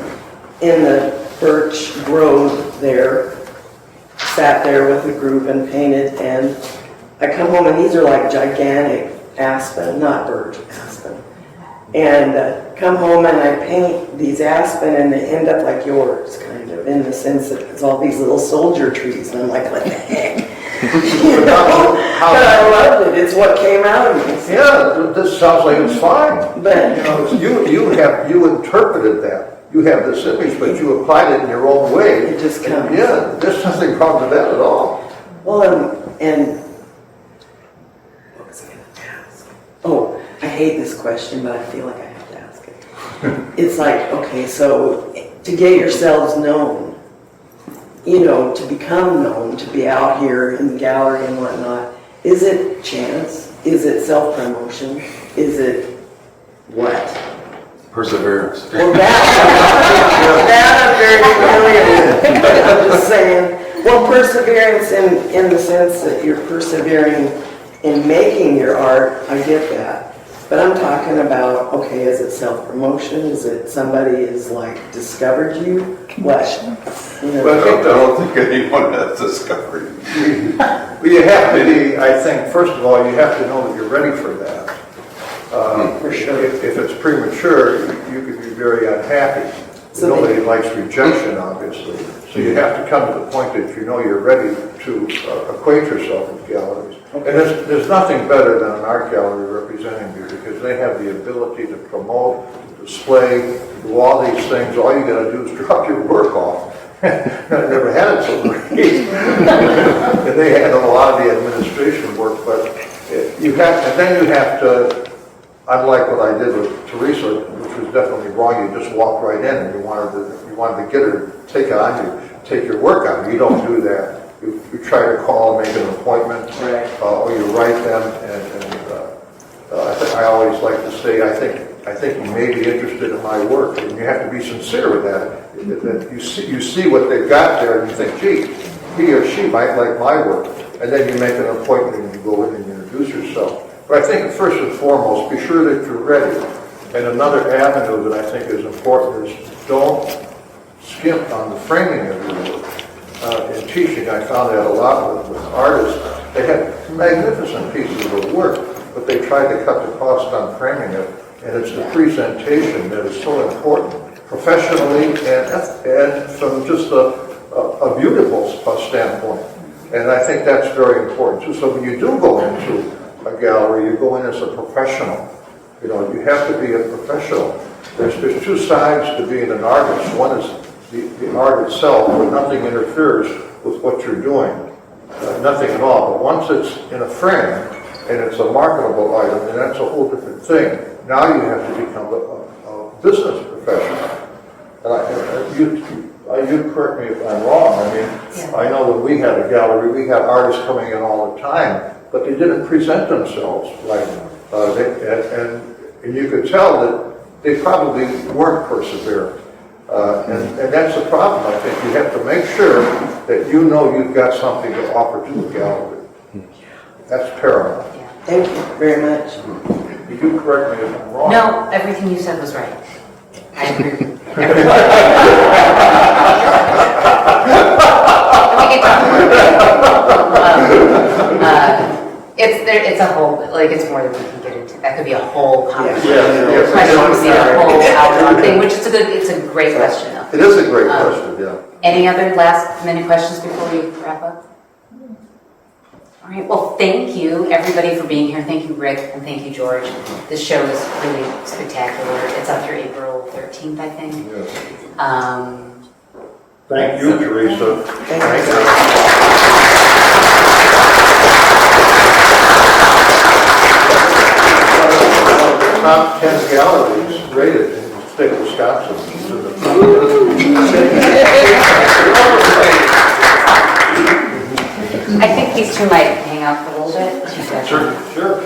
in the birch grove there, sat there with a group and painted, and I come home and these are like gigantic aspen, not birch, aspen. And come home and I paint these aspen and they end up like yours, kind of, in the sense that it's all these little soldier trees. And I'm like, what the heck? You know? But I loved it. It's what came out of me. Yeah, this sounds like it's fine. But You interpreted that. You have this image, but you applied it in your own way. It just comes. Yeah, there's nothing wrong with that at all. well, and what was I going to ask? Oh, I hate this question, but I feel like I have to ask it. It's like, okay, so to get yourselves known, you know, to become known, to be out here in the gallery and whatnot, is it chance? Is it self-promotion? Is it what? Perseverance. Well, that I'm very familiar with. I'm just saying, well, perseverance in the sense that you're persevering in making your art, I get that. But I'm talking about, okay, is it self-promotion? Is it somebody is like discovered you? What? You know, I don't think anyone has discovered it. Well, you have to be, I think, first of all, you have to know that you're ready for that. For sure. If it's premature, you could be very unhappy. So Nobody likes rejection, obviously. So you have to come to the point that you know you're ready to acquaint yourself with galleries. And there's nothing better than an art gallery representing you, because they have the ability to promote, to display, to do all these things. All you got to do is drop your work off. I never had it so great. And they handle a lot of the administration work, but you have, and then you have to, unlike what I did with Teresa, which was definitely wrong, you just walked right in and you wanted to get her to take it on you, take your work on you. You don't do that. You try to call and make an appointment, or you write them, and I always like to say, I think you may be interested in my work, and you have to be sincere with that. You see what they've got there, and you think, gee, he or she might like my work, and then you make an appointment and you go in and you introduce yourself. But I think first and foremost, be sure that you're ready. And another avenue that I think is important is don't skimp on the framing of your work. In teaching, I found that a lot with artists. They had magnificent pieces of work, but they tried to cut the cost on framing it. And it's the presentation that is so important, professionally and from just a beautiful standpoint. And I think that's very important too. So when you do go into a gallery, you go in as a professional. You know, you have to be a professional. There's two sides to being an artist. One is the art itself, where nothing interferes with what you're doing, nothing at all. But once it's in a frame and it's a marketable item, then that's a whole different thing. Now you have to become a business professional. And you correct me if I'm wrong. I mean, I know when we had a gallery, we had artists coming in all the time, but they didn't present themselves right. And you could tell that they probably weren't persevering. And that's the problem, I think. You have to make sure that you know you've got something to offer to the gallery. That's paramount. Thank you very much. You correct me if I'm wrong. No, everything you said was right. I agree. It's a whole, like, it's more than we can get into. That could be a whole conversation. Yes. Question would be a whole hour-long thing, which is it's a great question, though. It is a great question, yeah. Any other last minute questions before we wrap up? All right, well, thank you, everybody, for being here. Thank you, Rick, and thank you, George. This show is really spectacular. It's up through April 13th, I think. Yes. So Thank you, Teresa. Thank you. Top 10 galleries rated in the state of Wisconsin. It's in the top 10. I think these two might hang out for a little bit. Sure.